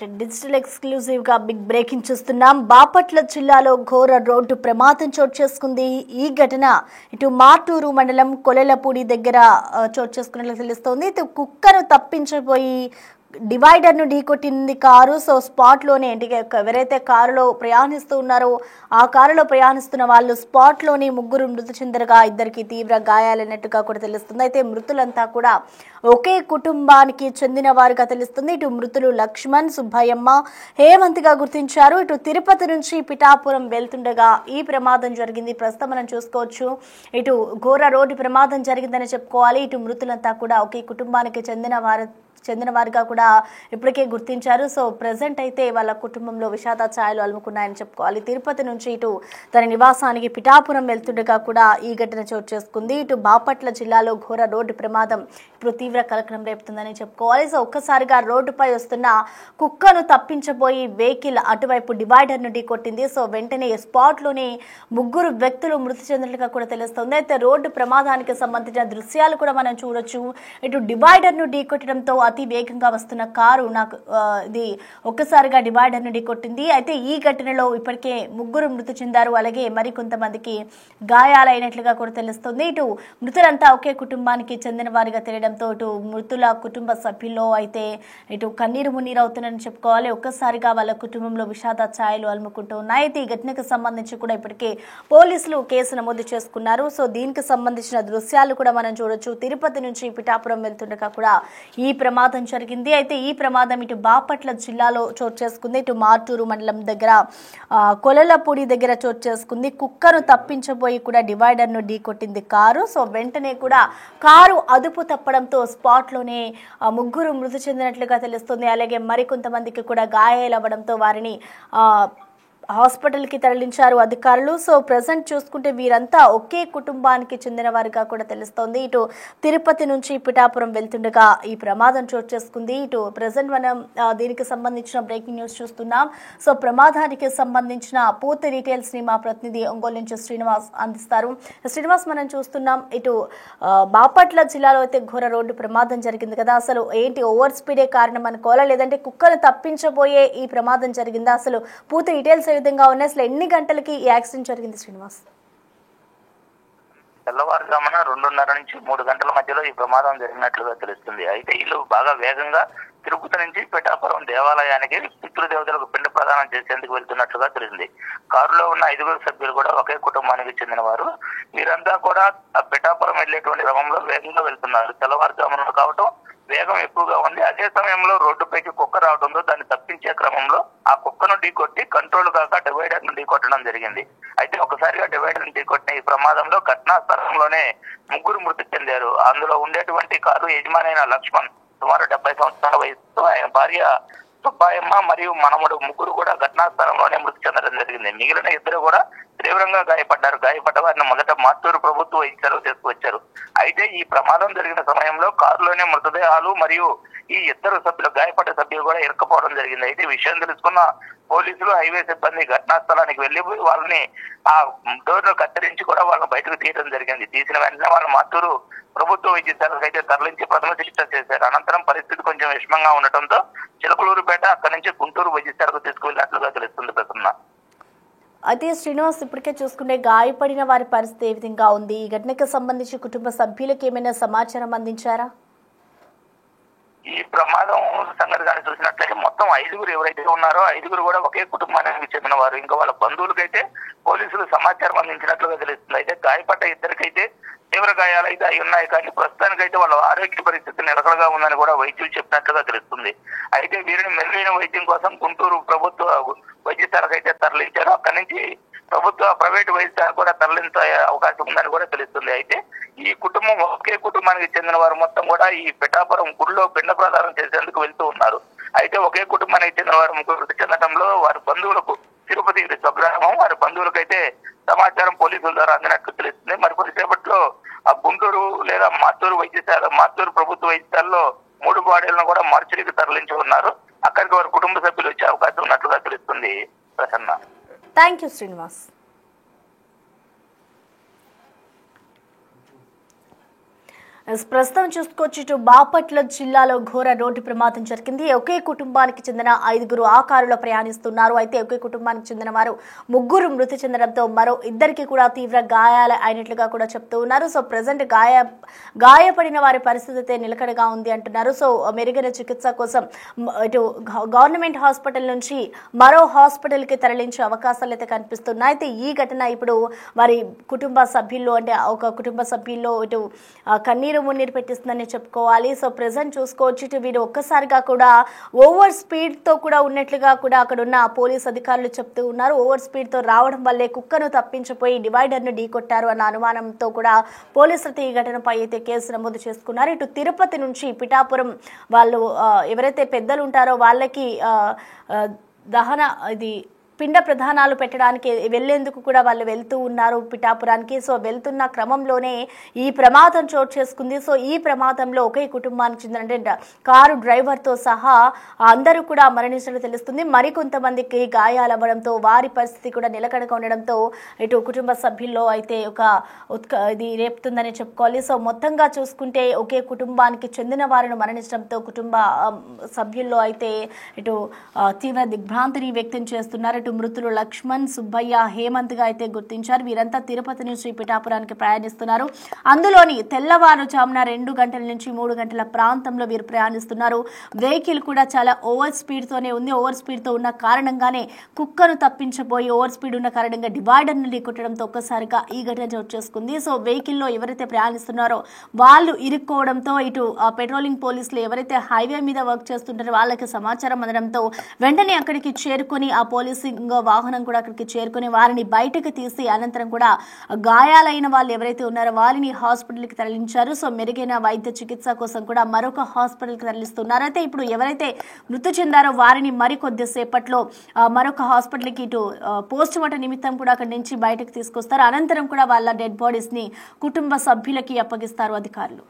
Right digital exclusive గా big breaking చూస్తున్నాం. బాపట్ల జిల్లాలో ఘోర రోడ్డు ప్రమాదం చోటు చేసుకుంది. ఈ ఘటన ఇటు మార్టూరు మండలం కొలెలపూడి దగ్గర చోటు చేసుకున్నట్లు తెలుస్తోంది. ఇటు కుక్కను తప్పించబోయి డివైడర్ ను ఢీకొట్టింది కారు. సో స్పాట్ లోనే ఎవరైతే కారులో ప్రయాణిస్తూ ఉన్నారో ఆ కారులో ప్రయాణిస్తున్న వాళ్ళు స్పాట్ లోనే ముగ్గురు మృతి చెందగా ఇద్దరికి తీవ్ర గాయాలైనట్టుగా కూడా తెలుస్తుంది. అయితే మృతులంతా కూడా ఒకే కుటుంబానికి చెందిన వారుగా తెలుస్తుంది. ఇటు మృతులు లక్ష్మణ్, సుబ్బయ్యమ్మ, హేమంత్ గా గుర్తించారు. ఇటు తిరుపతి నుంచి పిఠాపురం వెళ్తుండగా ఈ ప్రమాదం జరిగింది. ప్రస్తుతం మనం చూసుకోవచ్చు ఇటు ఘోర రోడ్డు ప్రమాదం జరిగిందని చెప్పుకోవాలి. ఇటు మృతులంతా కూడా ఒకే కుటుంబానికి చెందిన వారిగా కూడా ఇప్పటికే గుర్తించారు. సో ప్రెసెంట్ అయితే వాళ్ళ కుటుంబంలో విషాద ఛాయలు అలుముకున్నాయని చెప్పుకోవాలి. తిరుపతి నుంచి ఇటు తన నివాసానికి పిఠాపురం వెళ్తుండగా కూడా ఈ ఘటన చోటు చేసుకుంది. ఇటు బాపట్ల జిల్లాలో ఘోర రోడ్డు ప్రమాదం ఇప్పుడు తీవ్ర కలకలం రేపుతుందని చెప్పుకోవాలి. సో ఒక్కసారిగా రోడ్డుపై వస్తున్న కుక్కను తప్పించబోయి వెహికల్ అటువైపు డివైడర్ ను ఢీకొట్టింది. సో వెంటనే స్పాట్ లోనే ముగ్గురు వ్యక్తులు మృతి చెందినట్లుగా కూడా తెలుస్తుంది. అయితే రోడ్డు ప్రమాదానికి సంబంధించిన దృశ్యాలు కూడా మనం చూడొచ్చు. ఇటు డివైడర్ ను ఢీకొట్టడంతో అతి వేగంగా వస్తున్న కారు ఇది ఒక్కసారిగా డివైడర్ ను ఢీకొట్టింది. అయితే ఈ ఘటనలో ఇప్పటికే ముగ్గురు మృతి చెందారు. అలాగే మరికొంతమందికి గాయాలైనట్లుగా కూడా తెలుస్తుంది. ఇటు మృతులంతా ఒకే కుటుంబానికి చెందిన వారిగా తెలియడంతో ఇటు మృతుల కుటుంబ సభ్యుల్లో అయితే ఇటు కన్నీరు మున్నీరు అవుతున్నారని చెప్పుకోవాలి. ఒక్కసారిగా వాళ్ళ కుటుంబంలో విషాద ఛాయలు అలుముకుంటూ ఉన్నాయి. అయితే ఈ ఘటనకు సంబంధించి కూడా ఇప్పటికే పోలీసులు కేసు నమోదు చేసుకున్నారు. సో దీనికి సంబంధించిన దృశ్యాలు కూడా మనం చూడొచ్చు. తిరుపతి నుంచి పిఠాపురం వెళ్తుండగా కూడా ఈ ప్రమాదం జరిగింది. అయితే ఈ ప్రమాదం ఇటు బాపట్ల జిల్లాలో చోటు చేసుకుంది. ఇటు మార్టూరు మండలం దగ్గర కొలెలపూడి దగ్గర చోటు చేసుకుంది. కుక్కను తప్పించబోయి కూడా డివైడర్ ను ఢీకొట్టింది కారు. సో వెంటనే కూడా కారు అదుపు తప్పడంతో స్పాట్ లోనే ముగ్గురు మృతి చెందినట్లుగా తెలుస్తుంది. అలాగే మరికొంతమందికి కూడా గాయాలు అవ్వడంతో వారిని హాస్పిటల్ కి తరలించారు అధికారులు. సో ప్రెసెంట్ చూసుకుంటే వీరంతా ఒకే కుటుంబానికి చెందిన వారిగా కూడా తెలుస్తోంది. ఇటు తిరుపతి నుంచి పిఠాపురం వెళ్తుండగా ఈ ప్రమాదం చోటు చేసుకుంది. ఇటు ప్రెసెంట్ మనం దీనికి సంబంధించిన బ్రేకింగ్ న్యూస్ చూస్తున్నాం. సో ప్రమాదానికి సంబంధించిన పూర్తి డీటెయిల్స్ ని మా ప్రతినిధి ఒంగోలు నుంచి శ్రీనివాస్ అందిస్తారు. శ్రీనివాస్, మనం చూస్తున్నాం ఇటు బాపట్ల జిల్లాలో అయితే ఘోర రోడ్డు ప్రమాదం జరిగింది కదా. అసలు ఏంటి, ఓవర్ స్పీడే కారణం అనుకోవాలా, లేదంటే కుక్కను తప్పించబోయే ఈ ప్రమాదం జరిగిందా? అసలు పూర్తి డీటెయిల్స్ విధంగా ఉన్నాయి. అసలు ఎన్ని గంటలకి ఈ యాక్సిడెంట్ జరిగింది శ్రీనివాస్? తెల్లవారుజామున 2:30 నుంచి 3 గంటల మధ్యలో ఈ ప్రమాదం జరిగినట్లుగా తెలుస్తుంది. అయితే వీళ్ళు బాగా వేగంగా తిరుపతి నుంచి పిఠాపురం దేవాలయానికి పితృదేవతలకు పిండ ప్రదానం చేసేందుకు వెళ్తున్నట్లుగా తెలిసింది. కారులో ఉన్న 5 సభ్యులు కూడా ఒకే కుటుంబానికి చెందిన వారు. వీరంతా కూడా పిఠాపురం వెళ్లేటువంటి క్రమంలో వేగంగా వెళ్తున్నారు. తెల్లవారుజామున కావటం వేగం ఎక్కువగా ఉంది. అదే సమయంలో రోడ్డుపైకి కుక్క రావడంతో దాన్ని తప్పించే క్రమంలో ఆ కుక్కను ఢీకొట్టి కంట్రోల్ కాక డివైడర్ ను ఢీకొట్టడం జరిగింది. అయితే ఒకసారిగా డివైడర్ ను ఢీకొట్టిన ఈ ప్రమాదంలో ఘటనా స్థలంలోనే ముగ్గురు మృతి చెందారు. అందులో ఉండేటువంటి కారు యజమానైన లక్ష్మణ్ సుమారు 70 సంవత్సరాల వయసుతో, ఆయన భార్య సుబ్బయ్యమ్మ మరియు మనముడు ముగ్గురు కూడా ఘటనా స్థలంలోనే మృతి చెందడం జరిగింది. మిగిలిన ఇద్దరు కూడా తీవ్రంగా గాయపడ్డారు. గాయపడ్డ వారిని మొదట మార్టూరు ప్రభుత్వ వైద్యశాలకు తీసుకువచ్చారు. అయితే ఈ ప్రమాదం జరిగిన సమయంలో కారులోనే మృతదేహాలు మరియు ఈ ఇద్దరు సభ్యులు, గాయపడ్డ సభ్యులు కూడా ఇరుక్కుపోవడం జరిగింది. అయితే విషయం తెలుసుకున్న పోలీసులు, హైవే సిబ్బంది ఘటనా స్థలానికి వెళ్లి వాళ్ళని ఆ డోర్ ను కత్తిరించి కూడా వాళ్ళని బయటకు తీయడం జరిగింది. తీసిన వెంటనే వాళ్ళు మార్టూరు ప్రభుత్వ వైద్యశాలకు అయితే తరలించి ప్రథమ చికిత్స చేశారు. అనంతరం పరిస్థితి కొంచెం విషమంగా ఉండటంతో చిలకలూరుపేట, అక్కడి నుంచి గుంటూరు వైద్యశాలకు తీసుకువెళ్ళినట్లుగా తెలుస్తుంది ప్రసన్న. అయితే శ్రీనివాస్, ఇప్పటికే చూసుకుంటే గాయపడిన వారి పరిస్థితి ఏ విధంగా ఉంది? ఈ ఘటనకు సంబంధించి కుటుంబ సభ్యులకు ఏమైనా సమాచారం అందించారా? ఈ ప్రమాదం సంగతి కానీ చూసినట్లయితే మొత్తం 5 ఎవరైతే ఉన్నారో 5 కూడా ఒకే కుటుంబానికి చెందిన వారు. ఇంకా వాళ్ళ బంధువులకైతే పోలీసులు సమాచారం అందించినట్లుగా తెలుస్తుంది. అయితే గాయపడ్డ ఇద్దరికైతే తీవ్ర గాయాలు అయితే అయి ఉన్నాయి. కానీ ప్రస్తుతానికైతే వాళ్ళ ఆరోగ్య పరిస్థితి నిలకడగా ఉందని కూడా వైద్యులు చెప్పినట్లుగా తెలుస్తుంది. అయితే వీరిని మెరుగైన వైద్యం కోసం గుంటూరు ప్రభుత్వ వైద్యశాలకు అయితే తరలించారు. అక్కడి నుంచి ప్రైవేట్ వైద్యశాలకు కూడా తరలించే అవకాశం ఉందని కూడా తెలుస్తుంది. అయితే ఈ కుటుంబం ఒకే కుటుంబానికి చెందిన వారు మొత్తం కూడా ఈ పిఠాపురం గుడిలో పిండ ప్రదానం చేసేందుకు వెళ్తూ ఉన్నారు. అయితే ఒకే కుటుంబానికి చెందిన వారు ముగ్గురు మృతి చెందడంలో వారి బంధువులకు, తిరుపతి స్వగ్రామం వారి బంధువులకైతే సమాచారం పోలీసుల ద్వారా అందినట్లు తెలుస్తుంది. మరికొద్దిసేపట్లో ఆ గుంటూరు లేదా మార్టూరు ప్రభుత్వ వైద్యశాలలో 3 బాడీలను కూడా మార్చిరికి తరలించి ఉన్నారు. అక్కడికి వారి కుటుంబ సభ్యులు వచ్చే అవకాశం ఉన్నట్లుగా తెలుస్తుంది ప్రసన్న. Thank you Srinivas. ప్రస్తుతం చూసుకోవచ్చు ఇటు బాపట్ల జిల్లాలో ఘోర రోడ్డు ప్రమాదం జరిగింది. ఒకే కుటుంబానికి చెందిన 5 ఆ కారులో ప్రయాణిస్తున్నారు. అయితే ఒకే కుటుంబానికి చెందిన వారు 3 మృతి చెందడంతో మరో 2కి కూడా తీవ్ర గాయాలు అయినట్లుగా కూడా చెప్తూ ఉన్నారు. సో ప్రజెంట్ గాయపడిన వారి పరిస్థితి అయితే నిలకడగా ఉంది అంటున్నారు. సో మెరుగైన చికిత్స కోసం ఇటు గవర్నమెంట్ హాస్పిటల్ నుంచి మరో హాస్పిటల్కి తరలించే అవకాశాలు అయితే కనిపిస్తున్నాయి. అయితే ఈ ఘటన ఇప్పుడు వారి కుటుంబ సభ్యుల్లో అంటే ఒక కుటుంబ సభ్యుల్లో ఇటు కన్నీరు మున్నీరు పెట్టిస్తుందని చెప్పుకోవాలి. సో ప్రెజెంట్ చూసుకోవచ్చు ఇటు వీరు ఒక్కసారిగా కూడా ఓవర్ స్పీడ్ తో కూడా ఉన్నట్లుగా కూడా అక్కడ ఉన్న పోలీస్ అధికారులు చెప్తూ ఉన్నారు. ఓవర్ స్పీడ్ తో రావడం వల్లే కుక్కను తప్పించిపోయి డివైడర్ ను ఢీకొట్టారు అన్న అనుమానంతో కూడా పోలీసులు ఈ ఘటనపై అయితే కేసు నమోదు చేసుకున్నారు. ఇటు తిరుపతి నుంచి పిఠాపురం వాళ్ళు ఎవరైతే పెద్దలు ఉంటారో వాళ్ళకి దహన ఇది పిండ ప్రధానాలు పెట్టడానికి వెళ్లేందుకు కూడా వాళ్ళు వెళ్తూ ఉన్నారు పిఠాపురానికి. సో వెళ్తున్న క్రమంలోనే ఈ ప్రమాదం చోటు చేసుకుంది. సో ఈ ప్రమాదంలో ఒకే కుటుంబానికి చెందిన కారు డ్రైవర్తో సహా అందరూ కూడా మరణించినట్లు తెలుస్తుంది. మరికొంతమందికి గాయాలవ్వడంతో వారి పరిస్థితి కూడా నిలకడగా ఉండడంతో ఇటు కుటుంబ సభ్యుల్లో అయితే ఇది రేపుతుందని చెప్పుకోవాలి. సో మొత్తంగా చూసుకుంటే ఒకే కుటుంబానికి చెందిన వారిని మరణించడంతో కుటుంబ సభ్యుల్లో అయితే ఇటు తీవ్ర దిగ్భ్రాంతిని వ్యక్తం చేస్తున్నారు. ఇటు మృతులు లక్ష్మణ్, సుబ్బయ్య, హేమంత్ గా అయితే గుర్తించారు. వీరంతా తిరుపతి నుంచి పిఠాపురానికి ప్రయాణిస్తున్నారు. అందులోని తెల్లవారుజామున 2 గంటల నుంచి 3 గంటల ప్రాంతంలో వీరు ప్రయాణిస్తున్నారు. వెహికల్ కూడా చాలా ఓవర్ స్పీడ్ తోనే ఉంది. ఓవర్ స్పీడ్ తో ఉన్న కారణంగానే కుక్కను తప్పించబోయి ఓవర్ స్పీడ్ ఉన్న కారణంగా డివైడర్ ను ఢీకొట్టడంతో ఒక్కసారిగా ఈ ఘటన చోటు చేసుకుంది. సో వెహికల్ లో ఎవరైతే ప్రయాణిస్తున్నారో వాళ్ళు ఇరుక్కోవడంతో ఇటు పెట్రోలింగ్ పోలీసులు ఎవరైతే హైవే మీద వర్క్ చేస్తుంటారో వాళ్ళకి సమాచారం అందడంతో వెంటనే అక్కడికి చేరుకుని ఆ పోలీసింగ్ వాహనం కూడా అక్కడికి చేరుకుని వారిని బయటకు తీసి అనంతరం కూడా గాయాలైన వాళ్ళు ఎవరైతే ఉన్నారో వారిని హాస్పిటల్కి తరలించారు. సో మెరుగైన వైద్య చికిత్స కోసం కూడా మరొక హాస్పిటల్కి తరలిస్తున్నారు. అయితే ఇప్పుడు ఎవరైతే మృతి చెందారో వారిని మరికొద్దిసేపట్లో మరొక హాస్పిటల్కి ఇటు పోస్ట్ మార్టం నిమిత్తం కూడా అక్కడి నుంచి బయటకు తీసుకొస్తారు. అనంతరం కూడా వాళ్ళ డెడ్ బాడీస్ ని కుటుంబ సభ్యులకి అప్పగిస్తారు అధికారులు.